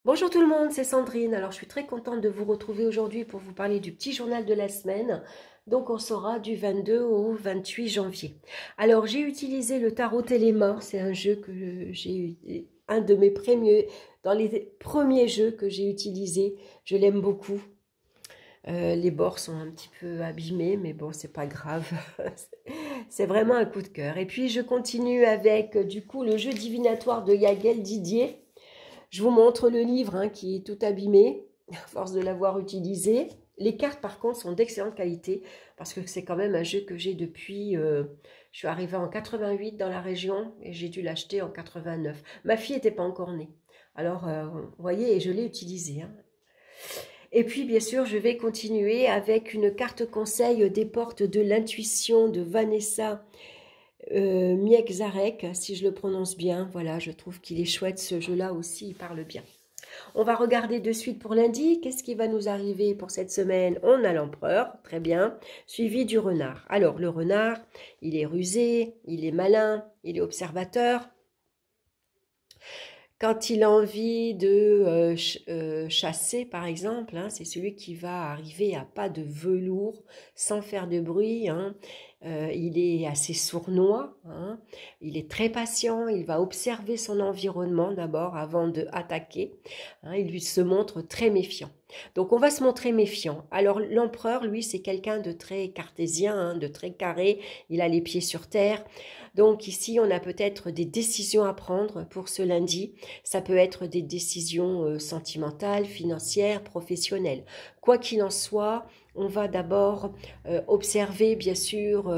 Bonjour tout le monde, c'est Sandrine. Alors je suis très contente de vous retrouver aujourd'hui pour vous parler du petit journal de la semaine. Donc on sera du 22 au 28 janvier. Alors j'ai utilisé le tarot Téléma, c'est un jeu que j'ai un de mes premiers dans les premiers jeux que j'ai utilisé. Je l'aime beaucoup. Les bords sont un petit peu abîmés, mais bon, c'est pas grave. C'est vraiment un coup de cœur. Et puis je continue avec du coup le jeu divinatoire de Yagel Didier. Je vous montre le livre qui est tout abîmé, à force de l'avoir utilisé. Les cartes, par contre, sont d'excellente qualité, parce que c'est quand même un jeu que j'ai depuis... je suis arrivée en 88 dans la région, et j'ai dû l'acheter en 89. Ma fille n'était pas encore née. Alors, vous voyez, et je l'ai utilisé. Et puis, bien sûr, je vais continuer avec une carte conseil des portes de l'intuition de Vanessa Miek-Zarek, si je le prononce bien. Voilà, je trouve qu'il est chouette ce jeu-là aussi, il parle bien. On va regarder de suite pour lundi. Qu'est-ce qui va nous arriver pour cette semaine? On a l'empereur, très bien, suivi du renard. Alors, le renard, il est rusé, il est malin, il est observateur. Quand il a envie de chasser, par exemple, c'est celui qui va arriver à pas de velours, sans faire de bruit. Il est assez sournois, il est très patient, il va observer son environnement d'abord avant de attaquer. Il lui se montre très méfiant. Donc on va se montrer méfiant. Alors l'empereur, lui, c'est quelqu'un de très cartésien, de très carré, il a les pieds sur terre. Donc ici, on a peut-être des décisions à prendre pour ce lundi. Ça peut être des décisions sentimentales, financières, professionnelles. Quoi qu'il en soit, on va d'abord observer bien sûr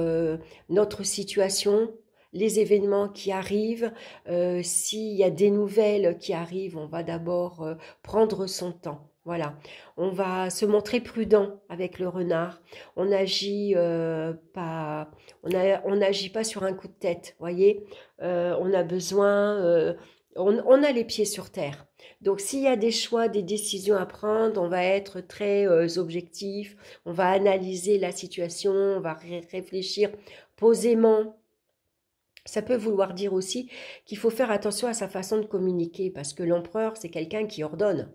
notre situation, les événements qui arrivent. S'il y a des nouvelles qui arrivent, on va d'abord prendre son temps. Voilà, on va se montrer prudent avec le renard. On n'agit pas, on n'agit pas sur un coup de tête. Voyez, on a besoin, on a les pieds sur terre. Donc, s'il y a des choix, des décisions à prendre, on va être très objectif. On va analyser la situation, on va réfléchir posément. Ça peut vouloir dire aussi qu'il faut faire attention à sa façon de communiquer, parce que l'empereur, c'est quelqu'un qui ordonne.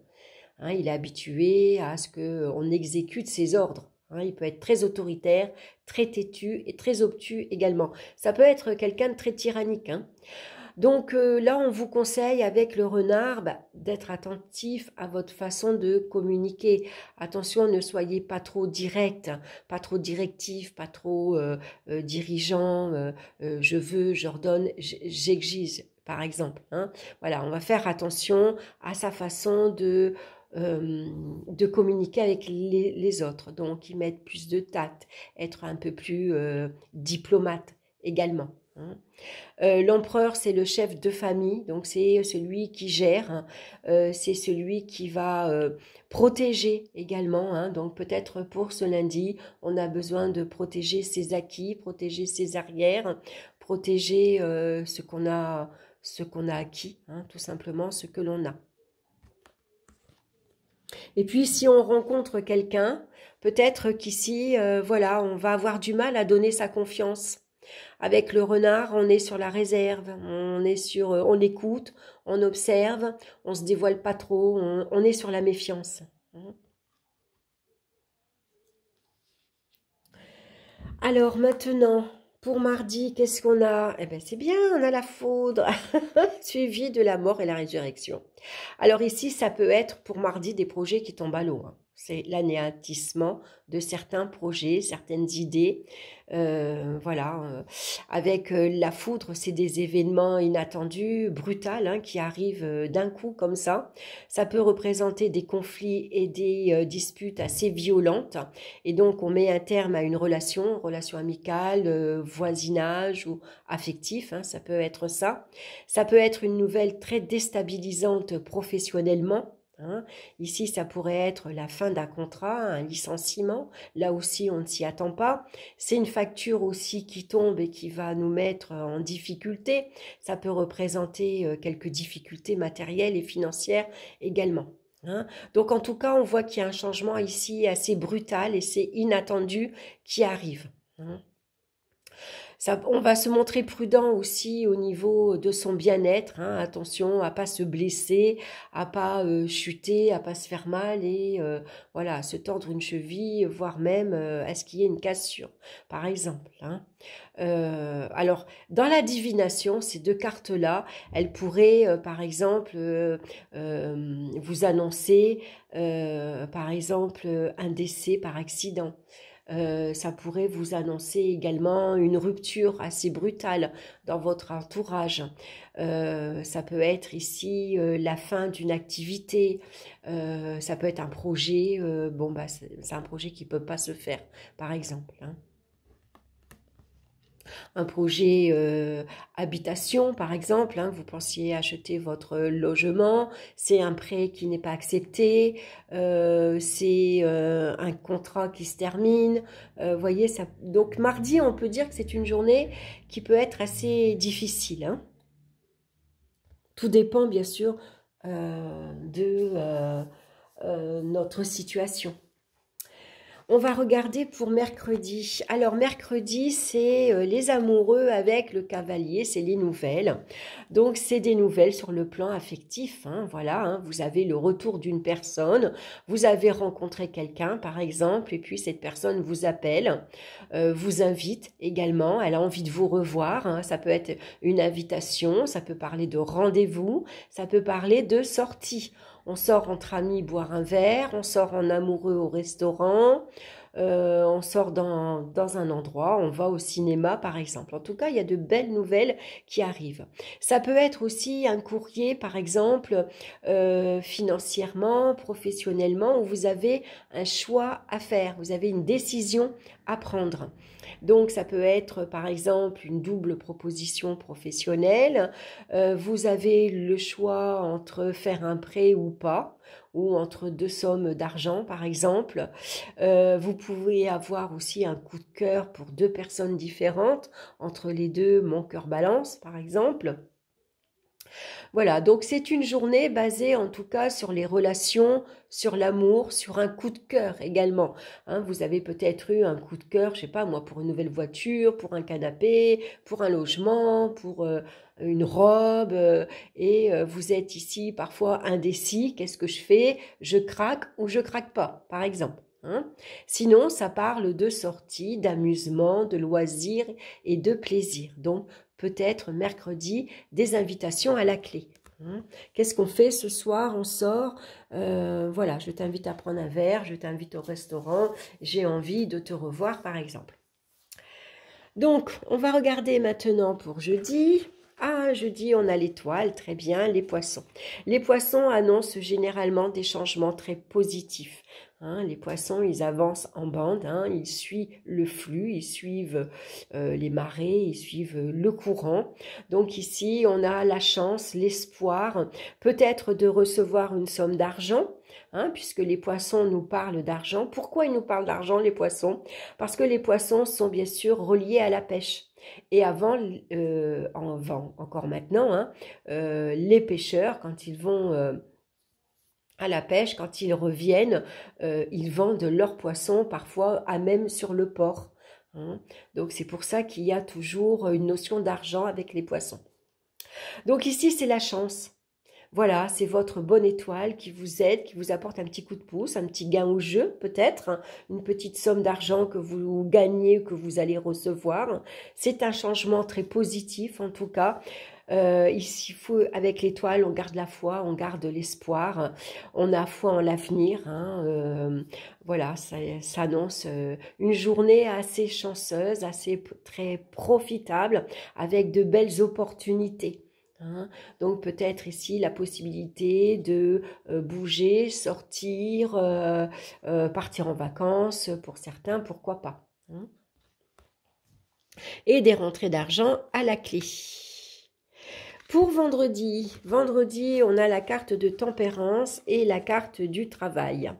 Il est habitué à ce qu'on exécute ses ordres. Il peut être très autoritaire, très têtu et très obtus également. Ça peut être quelqu'un de très tyrannique. Donc là, on vous conseille avec le renard d'être attentif à votre façon de communiquer. Attention, ne soyez pas trop direct, pas trop directif, pas trop dirigeant. Je veux, j'ordonne, j'exige, par exemple. Voilà, on va faire attention à sa façon de communiquer avec les autres. Donc, y mettre plus de tact, être un peu plus diplomate également. L'empereur, c'est le chef de famille, donc c'est celui qui gère, c'est celui qui va protéger également. Donc peut-être pour ce lundi, on a besoin de protéger ses acquis, protéger ses arrières, protéger ce qu'on a acquis, tout simplement ce que l'on a. Et puis si on rencontre quelqu'un, peut-être qu'ici, voilà, on va avoir du mal à donner sa confiance. Avec le renard, on est sur la réserve, on écoute, on observe, on se dévoile pas trop, on est sur la méfiance. Alors maintenant, pour mardi, qu'est-ce qu'on a? Eh bien, c'est bien, on a la foudre, suivie de la mort et la résurrection. Alors ici, ça peut être pour mardi des projets qui tombent à l'eau. C'est l'anéantissement de certains projets, certaines idées. Voilà. Avec la foudre, c'est des événements inattendus, brutaux, qui arrivent d'un coup comme ça. Ça peut représenter des conflits et des disputes assez violentes. Et donc, on met un terme à une relation amicale, voisinage ou affectif. Ça peut être ça. Ça peut être une nouvelle très déstabilisante professionnellement. Ici, ça pourrait être la fin d'un contrat, un licenciement. Là aussi, on ne s'y attend pas. C'est une facture aussi qui tombe et qui va nous mettre en difficulté. Ça peut représenter quelques difficultés matérielles et financières également. Donc, en tout cas, on voit qu'il y a un changement ici assez brutal et c'est inattendu qui arrive. On va se montrer prudent aussi au niveau de son bien-être, hein. Attention à pas se blesser, à pas chuter, à pas se faire mal et voilà, se tordre une cheville, voire même à ce qu'il y ait une cassure, par exemple, hein. Alors, dans la divination, ces deux cartes-là, elles pourraient, par exemple, vous annoncer, par exemple, un décès par accident. Ça pourrait vous annoncer également une rupture assez brutale dans votre entourage. Ça peut être ici la fin d'une activité. Ça peut être un projet. Bon, bah, c'est un projet qui ne peut pas se faire, par exemple, hein. Un projet habitation, par exemple, hein, vous pensiez acheter votre logement, c'est un prêt qui n'est pas accepté, c'est un contrat qui se termine, voyez, ça. Donc mardi, on peut dire que c'est une journée qui peut être assez difficile, hein. Tout dépend bien sûr de notre situation. On va regarder pour mercredi. Alors mercredi, c'est les amoureux avec le cavalier, c'est les nouvelles. Donc c'est des nouvelles sur le plan affectif, hein, voilà, hein, vous avez le retour d'une personne, vous avez rencontré quelqu'un par exemple, et puis cette personne vous appelle, vous invite également, elle a envie de vous revoir, hein, ça peut être une invitation, ça peut parler de rendez-vous, ça peut parler de sortie. On sort entre amis boire un verre, on sort en amoureux au restaurant, on sort dans un endroit, on va au cinéma par exemple. En tout cas, il y a de belles nouvelles qui arrivent. Ça peut être aussi un courrier par exemple, financièrement, professionnellement, où vous avez un choix à faire, vous avez une décision à prendre. Donc, ça peut être, par exemple, une double proposition professionnelle. Vous avez le choix entre faire un prêt ou pas, ou entre deux sommes d'argent, par exemple. Vous pouvez avoir aussi un coup de cœur pour deux personnes différentes. Entre les deux, mon cœur balance, par exemple. Voilà, donc c'est une journée basée en tout cas sur les relations, sur l'amour, sur un coup de cœur également, hein. Vous avez peut-être eu un coup de cœur, je sais pas moi, pour une nouvelle voiture, pour un canapé, pour un logement, pour une robe, et vous êtes ici parfois indécis, qu'est-ce que je fais? Je craque ou je craque pas, par exemple, hein. Sinon, ça parle de sortie, d'amusement, de loisirs et de plaisir. Donc, peut-être mercredi, des invitations à la clé. Qu'est-ce qu'on fait ce soir? On sort, voilà, je t'invite à prendre un verre, je t'invite au restaurant, j'ai envie de te revoir par exemple. Donc, on va regarder maintenant pour jeudi. Ah, jeudi, on a l'étoile, très bien, les poissons. Les poissons annoncent généralement des changements très positifs. Hein, les poissons, ils avancent en bande, hein, ils suivent le flux, ils suivent les marées, ils suivent le courant. Donc ici, on a la chance, l'espoir, peut-être de recevoir une somme d'argent, hein, puisque les poissons nous parlent d'argent. Pourquoi ils nous parlent d'argent, les poissons? Parce que les poissons sont bien sûr reliés à la pêche. Et avant, encore maintenant, hein, les pêcheurs, quand ils vont à la pêche, quand ils reviennent, ils vendent leurs poissons parfois à même sur le port, hein. Donc c'est pour ça qu'il y a toujours une notion d'argent avec les poissons. Donc ici c'est la chance. Voilà, c'est votre bonne étoile qui vous aide, qui vous apporte un petit coup de pouce, un petit gain au jeu peut-être, hein, une petite somme d'argent que vous gagnez, que vous allez recevoir. C'est un changement très positif en tout cas. Ici, avec l'étoile, on garde la foi, on garde l'espoir, on a foi en l'avenir, hein, voilà, ça annonce une journée assez chanceuse, assez très profitable, avec de belles opportunités. Hein. Donc peut-être ici la possibilité de bouger, sortir, partir en vacances pour certains, pourquoi pas. Hein. Et des rentrées d'argent à la clé. Pour vendredi, on a la carte de tempérance et la carte du travail.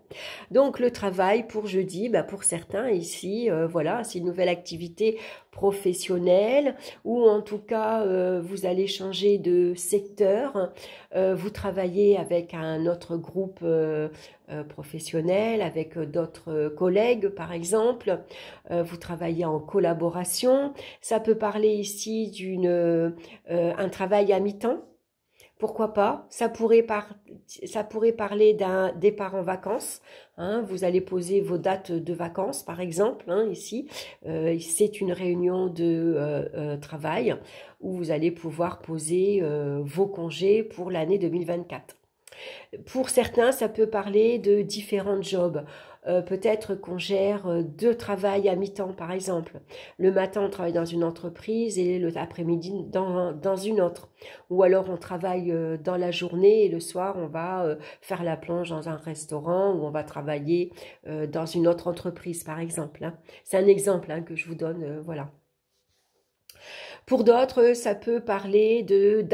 Donc le travail pour jeudi, bah pour certains ici, voilà, c'est une nouvelle activité professionnel, ou en tout cas vous allez changer de secteur, vous travaillez avec un autre groupe professionnel, avec d'autres collègues par exemple, vous travaillez en collaboration. Ça peut parler ici un travail à mi-temps. Pourquoi pas? Ça pourrait parler d'un départ en vacances. Hein. Vous allez poser vos dates de vacances, par exemple, hein, ici. C'est une réunion de travail où vous allez pouvoir poser vos congés pour l'année 2024. Pour certains, ça peut parler de différents jobs. Peut-être qu'on gère deux travails à mi-temps, par exemple. Le matin, on travaille dans une entreprise et l'après-midi dans une autre. Ou alors, on travaille dans la journée et le soir, on va faire la plonge dans un restaurant ou on va travailler dans une autre entreprise, par exemple. Hein. C'est un exemple hein, que je vous donne, voilà. Pour d'autres, ça peut parler de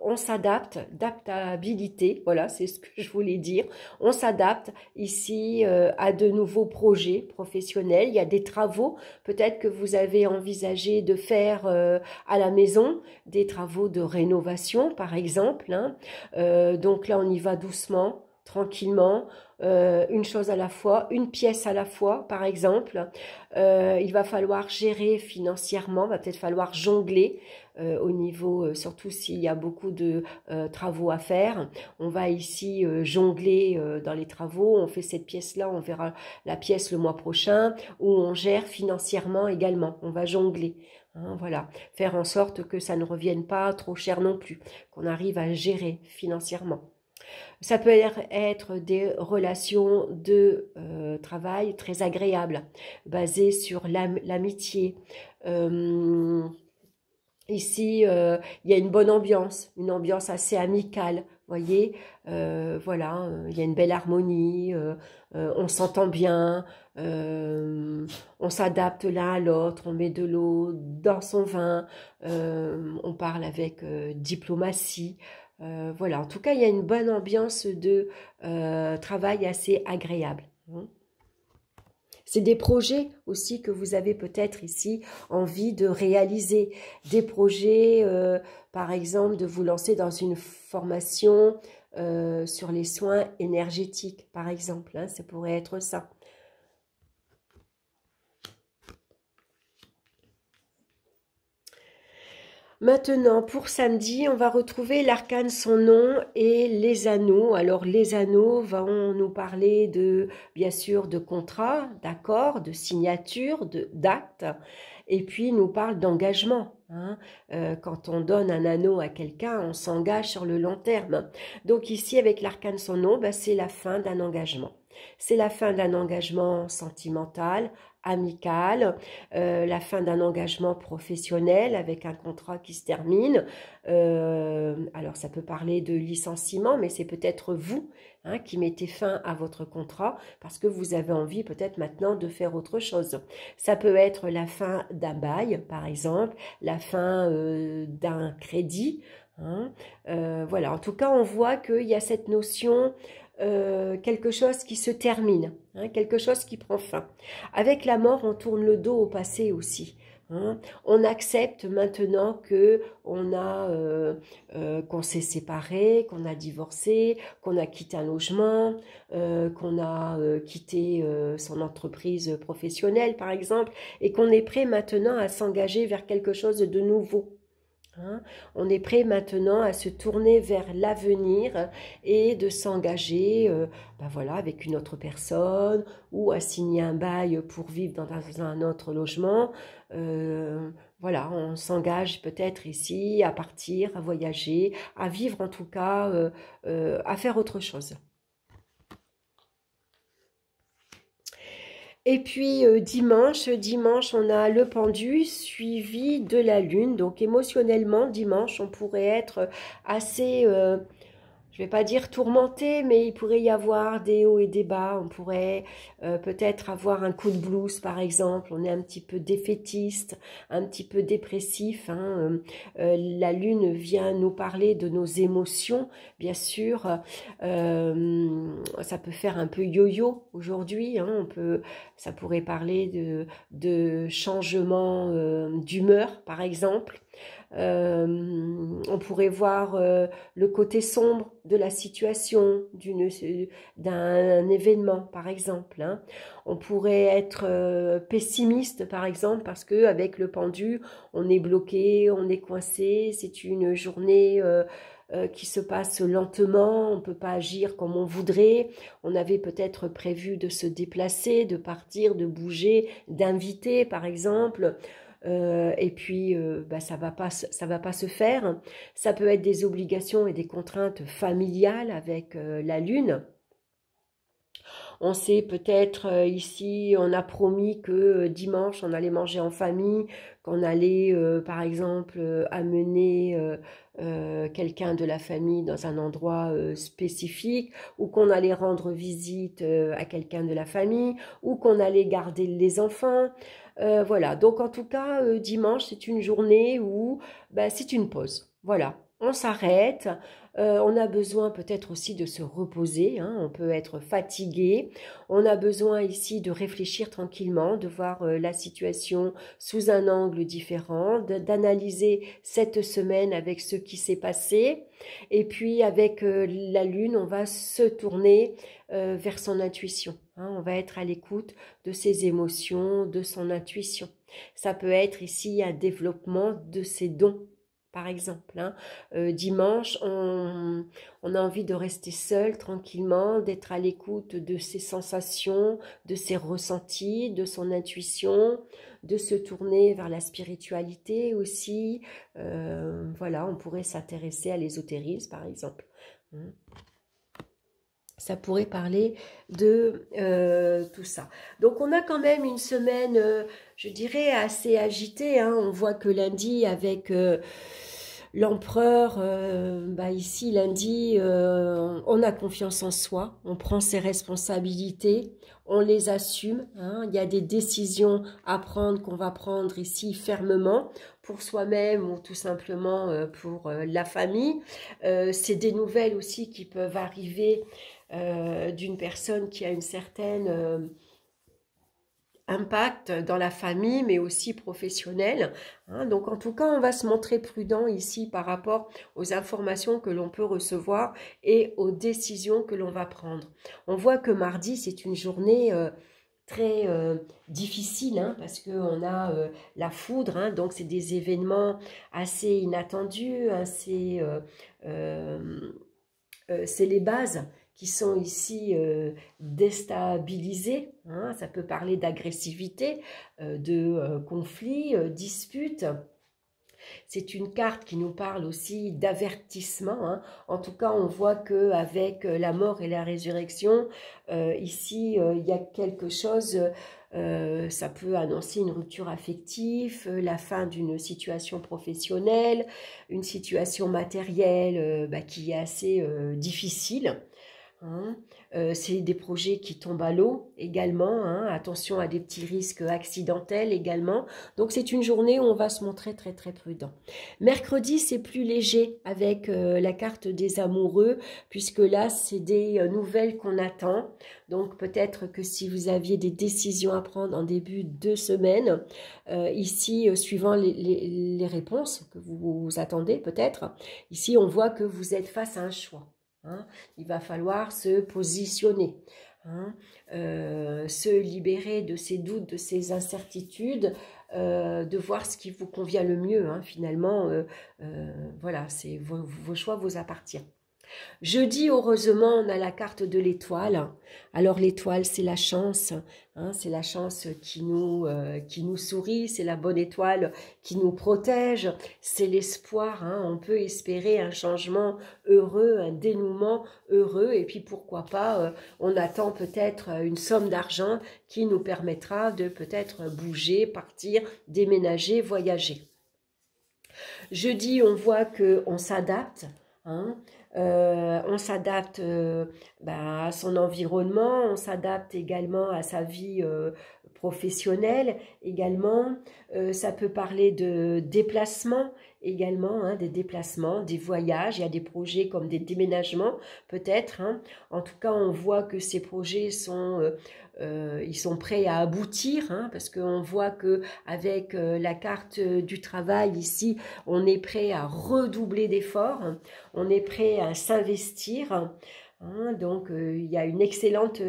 on s'adapte, d'adaptabilité, voilà, c'est ce que je voulais dire. On s'adapte ici à de nouveaux projets professionnels. Il y a des travaux, peut-être que vous avez envisagé de faire à la maison, des travaux de rénovation, par exemple. Hein. Donc là, on y va doucement, tranquillement. Une chose à la fois, une pièce à la fois, par exemple. Il va falloir gérer financièrement, va peut-être falloir jongler au niveau, surtout s'il y a beaucoup de travaux à faire. On va ici jongler dans les travaux, on fait cette pièce-là, on verra la pièce le mois prochain, où on gère financièrement également, on va jongler. Hein, voilà, faire en sorte que ça ne revienne pas trop cher non plus, qu'on arrive à gérer financièrement. Ça peut être des relations de travail très agréables, basées sur l'amitié. Ici, il y a une bonne ambiance, une ambiance assez amicale, voyez. Voilà, il y a une belle harmonie, on s'entend bien, on s'adapte l'un à l'autre, on met de l'eau dans son vin, on parle avec diplomatie. Voilà, en tout cas, il y a une bonne ambiance de travail assez agréable. C'est des projets aussi que vous avez peut-être ici envie de réaliser. Des projets, par exemple, de vous lancer dans une formation sur les soins énergétiques, par exemple. Hein, ça pourrait être ça. Maintenant, pour samedi, on va retrouver l'arcane son nom et les anneaux. Alors, les anneaux vont nous parler de, bien sûr, de contrat, d'accord, de signature, d'acte, et puis nous parle d'engagement. Hein. Quand on donne un anneau à quelqu'un, on s'engage sur le long terme. Donc ici, avec l'arcane son nom, ben, c'est la fin d'un engagement. C'est la fin d'un engagement sentimental, amical, la fin d'un engagement professionnel avec un contrat qui se termine. Alors ça peut parler de licenciement, mais c'est peut-être vous hein, qui mettez fin à votre contrat parce que vous avez envie peut-être maintenant de faire autre chose. Ça peut être la fin d'un bail, par exemple, la fin d'un crédit. Hein. Voilà, en tout cas, on voit qu'il y a cette notion quelque chose qui se termine, hein, quelque chose qui prend fin. Avec la mort, on tourne le dos au passé aussi. Hein. On accepte maintenant que qu'on s'est séparé, qu'on a divorcé, qu'on a quitté un logement, qu'on a quitté son entreprise professionnelle, par exemple, et qu'on est prêt maintenant à s'engager vers quelque chose de nouveau. Hein, on est prêt maintenant à se tourner vers l'avenir et de s'engager ben voilà, avec une autre personne ou à signer un bail pour vivre dans un autre logement. Voilà, on s'engage peut-être ici à partir, à voyager, à vivre en tout cas, à faire autre chose. Et puis dimanche, on a le pendu suivi de la lune. Donc émotionnellement, dimanche, on pourrait être assez, je vais pas dire tourmenté, mais il pourrait y avoir des hauts et des bas. On pourrait peut-être avoir un coup de blues, par exemple. On est un petit peu défaitiste, un petit peu dépressif, hein. La lune vient nous parler de nos émotions, bien sûr. Ça peut faire un peu yo-yo aujourd'hui, hein. Ça pourrait parler de changement d'humeur, par exemple. On pourrait voir le côté sombre de la situation, d'un événement, par exemple, hein. On pourrait être pessimiste, par exemple, parce que avec le pendu, on est bloqué, on est coincé. C'est une journée qui se passe lentement, on ne peut pas agir comme on voudrait. On avait peut-être prévu de se déplacer, de partir, de bouger, d'inviter, par exemple. Et puis bah, ça va pas se faire. Ça peut être des obligations et des contraintes familiales avec la lune. On sait peut-être ici, on a promis que dimanche on allait manger en famille, qu'on allait par exemple amener quelqu'un de la famille dans un endroit spécifique, ou qu'on allait rendre visite à quelqu'un de la famille, ou qu'on allait garder les enfants. Voilà, donc en tout cas, dimanche, c'est une journée où bah, c'est une pause. Voilà, on s'arrête. On a besoin peut-être aussi de se reposer, hein. On peut être fatigué. On a besoin ici de réfléchir tranquillement, de voir la situation sous un angle différent, d'analyser cette semaine avec ce qui s'est passé. Et puis avec la lune, on va se tourner vers son intuition, hein. On va être à l'écoute de ses émotions, de son intuition. Ça peut être ici un développement de ses dons. Par exemple, hein. Dimanche, on a envie de rester seul tranquillement, d'être à l'écoute de ses sensations, de ses ressentis, de son intuition, de se tourner vers la spiritualité aussi. Voilà, on pourrait s'intéresser à l'ésotérisme, par exemple. Ça pourrait parler de tout ça. Donc on a quand même une semaine, je dirais, assez agitée, hein. On voit que lundi, avec l'empereur, bah ici, lundi, on a confiance en soi, on prend ses responsabilités, on les assume, hein. Il y a des décisions à prendre qu'on va prendre ici fermement pour soi-même ou tout simplement pour la famille. C'est des nouvelles aussi qui peuvent arriver d'une personne qui a une certaine impact dans la famille, mais aussi professionnel, hein. Donc en tout cas, on va se montrer prudent ici par rapport aux informations que l'on peut recevoir et aux décisions que l'on va prendre. On voit que mardi, c'est une journée très difficile, hein, parce qu'on a la foudre, hein, donc c'est des événements assez inattendus, assez, c'est les bases qui sont ici déstabilisées, hein. Ça peut parler d'agressivité, de conflits, disputes. C'est une carte qui nous parle aussi d'avertissement, hein. En tout cas, on voit qu'avec la mort et la résurrection, ici, il y a quelque chose, ça peut annoncer une rupture affective, la fin d'une situation professionnelle, une situation matérielle bah, qui est assez difficile, hein. C'est des projets qui tombent à l'eau également, hein. Attention à des petits risques accidentels également. Donc c'est une journée où on va se montrer très très prudent. Mercredi, c'est plus léger avec la carte des amoureux, puisque là c'est des nouvelles qu'on attend. Donc peut-être que si vous aviez des décisions à prendre en début de semaine, ici suivant les réponses que vous attendez peut-être, ici on voit que vous êtes face à un choix, hein. Il va falloir se positionner, hein, se libérer de ces doutes, de ces incertitudes, de voir ce qui vous convient le mieux, hein. Finalement, voilà, c'est vos choix vous appartiennent. Jeudi, heureusement, on a la carte de l'étoile. Alors l'étoile, c'est la chance, hein, c'est la chance qui nous sourit, c'est la bonne étoile qui nous protège, c'est l'espoir, hein. On peut espérer un changement heureux, un dénouement heureux, et puis pourquoi pas, on attend peut-être une somme d'argent qui nous permettra de peut-être bouger, partir, déménager, voyager. Jeudi, on voit qu'on s'adapte, hein. On s'adapte à son environnement, on s'adapte également à sa vie professionnelle également. Ça peut parler de déplacement également, hein, des déplacements, des voyages. Il y a des projets comme des déménagements peut-être. Hein. En tout cas, on voit que ces projets ils sont prêts à aboutir, hein, parce qu'on voit que avec la carte du travail ici, on est prêt à redoubler d'efforts, hein, on est prêt à s'investir, hein, donc il y a une excellente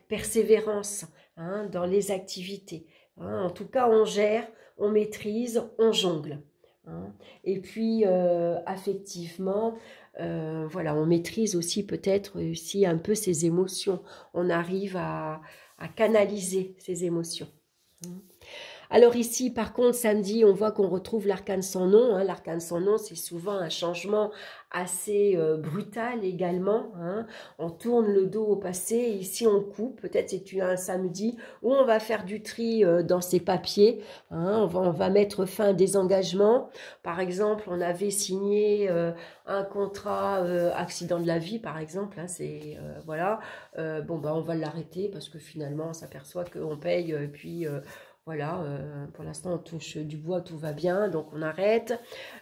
persévérance, hein, dans les activités. Hein. En tout cas, on gère, on maîtrise, on jongle. Hein. Et puis, affectivement, voilà, on maîtrise aussi peut-être aussi un peu ses émotions. On arrive à canaliser ses émotions. Alors ici, par contre, samedi, on voit qu'on retrouve l'arcane sans nom. Hein. L'arcane sans nom, c'est souvent un changement assez brutal également. Hein. On tourne le dos au passé. Ici, on coupe. Peut-être c'est un samedi où on va faire du tri dans ses papiers. Hein. On va mettre fin à des engagements. Par exemple, on avait signé un contrat accident de la vie, par exemple. Hein. C'est voilà. Bon, on va l'arrêter parce que finalement, on s'aperçoit qu'on paye puis voilà, pour l'instant on touche du bois, tout va bien, donc on arrête.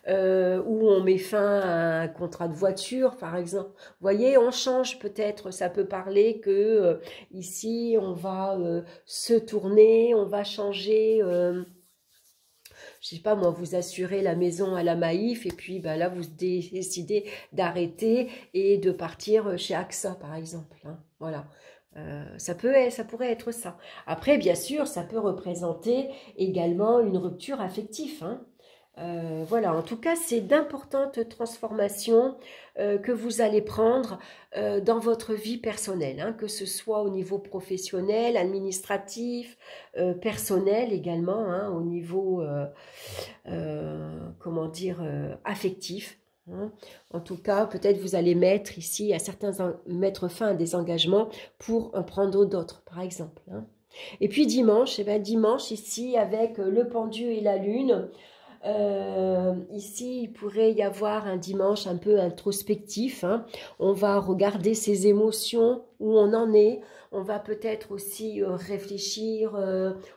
Ou on met fin à un contrat de voiture, par exemple. Vous voyez, on change peut-être, ça peut parler que ici on va se tourner, on va changer... je sais pas moi, vous assurez la maison à la Maïf et puis là vous décidez d'arrêter et de partir chez AXA par exemple. Hein, voilà. Ça pourrait être ça. Après, bien sûr, ça peut représenter également une rupture affective. Hein. Voilà, en tout cas, c'est d'importantes transformations que vous allez prendre dans votre vie personnelle, hein, que ce soit au niveau professionnel, administratif, personnel également, hein, au niveau, comment dire, affectif. Hein. En tout cas, peut-être vous allez mettre ici, mettre fin à des engagements pour en prendre d'autres, par exemple. Hein. Et puis dimanche, dimanche ici avec le pendu et la lune. Ici, il pourrait y avoir un dimanche un peu introspectif. Hein. On va regarder ses émotions, où on en est. On va peut-être aussi réfléchir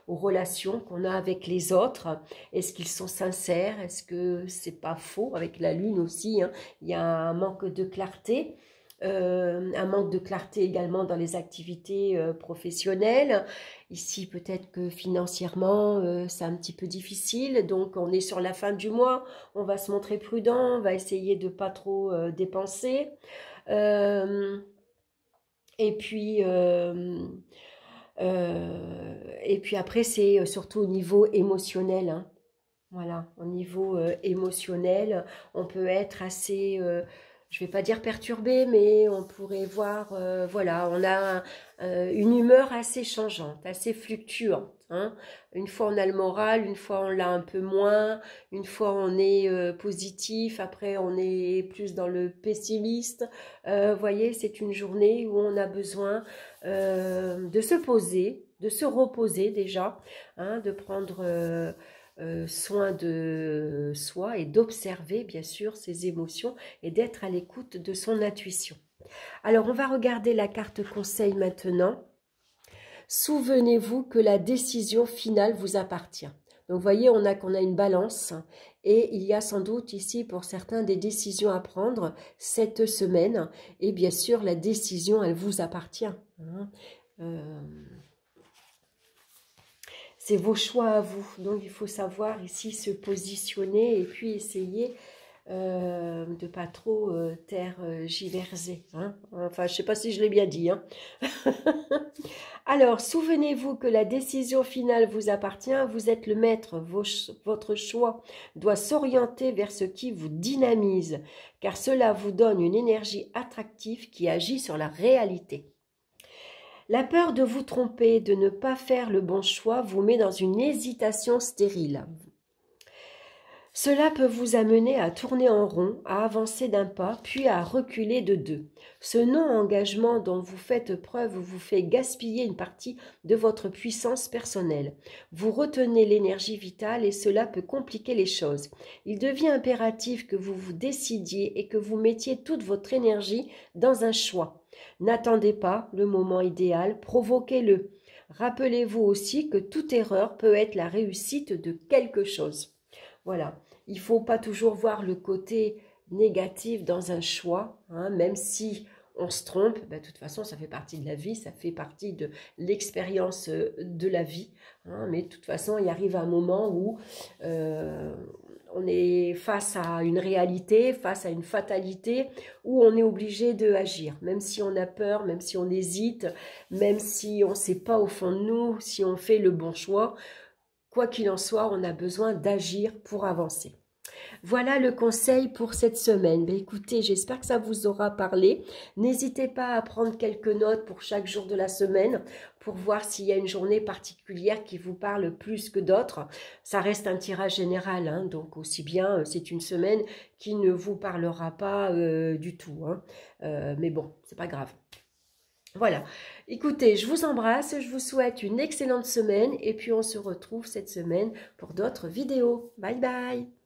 aux relations qu'on a avec les autres. Est-ce qu'ils sont sincères? Est-ce que c'est pas faux? Avec la lune aussi, hein, il y a un manque de clarté. Un manque de clarté également dans les activités professionnelles. Ici, peut-être que financièrement, c'est un petit peu difficile. Donc, on est sur la fin du mois. On va se montrer prudent. On va essayer de ne pas trop dépenser. Et puis après, c'est surtout au niveau émotionnel. Hein. Voilà, au niveau émotionnel, on peut être assez... je ne vais pas dire perturbé, mais on pourrait voir, voilà, on a une humeur assez changeante, assez fluctuante. Hein. Une fois on a le moral, une fois on l'a un peu moins, une fois on est positif, après on est plus dans le pessimiste. Voyez, c'est une journée où on a besoin de se poser, de se reposer déjà, hein, de prendre... soin de soi et d'observer bien sûr ses émotions et d'être à l'écoute de son intuition. Alors on va regarder la carte conseil maintenant. Souvenez-vous que la décision finale vous appartient. Donc vous voyez, on a une balance et il y a sans doute ici pour certains des décisions à prendre cette semaine et bien sûr la décision elle vous appartient. Hein. C'est vos choix à vous. Donc, il faut savoir ici se positionner et puis essayer de ne pas trop tergiverser. Hein. Enfin, je ne sais pas si je l'ai bien dit. Hein. Alors, souvenez-vous que la décision finale vous appartient. Vous êtes le maître. Votre choix doit s'orienter vers ce qui vous dynamise, car cela vous donne une énergie attractive qui agit sur la réalité. La peur de vous tromper, de ne pas faire le bon choix, vous met dans une hésitation stérile. Cela peut vous amener à tourner en rond, à avancer d'un pas, puis à reculer de deux. Ce non-engagement dont vous faites preuve vous fait gaspiller une partie de votre puissance personnelle. Vous retenez l'énergie vitale et cela peut compliquer les choses. Il devient impératif que vous vous décidiez et que vous mettiez toute votre énergie dans un choix. N'attendez pas le moment idéal, provoquez-le. Rappelez-vous aussi que toute erreur peut être la réussite de quelque chose. Voilà, il ne faut pas toujours voir le côté négatif dans un choix, hein, même si on se trompe, ben, de toute façon ça fait partie de la vie, ça fait partie de l'expérience de la vie, hein, mais de toute façon il arrive un moment où on est face à une réalité, face à une fatalité, où on est obligé d'agir, même si on a peur, même si on hésite, même si on ne sait pas au fond de nous si on fait le bon choix. Quoi qu'il en soit, on a besoin d'agir pour avancer. Voilà le conseil pour cette semaine. Ben écoutez, j'espère que ça vous aura parlé. N'hésitez pas à prendre quelques notes pour chaque jour de la semaine pour voir s'il y a une journée particulière qui vous parle plus que d'autres. Ça reste un tirage général, hein, donc aussi bien c'est une semaine qui ne vous parlera pas du tout. Hein. Mais bon, c'est pas grave. Voilà, écoutez, je vous embrasse, je vous souhaite une excellente semaine et puis on se retrouve cette semaine pour d'autres vidéos. Bye bye!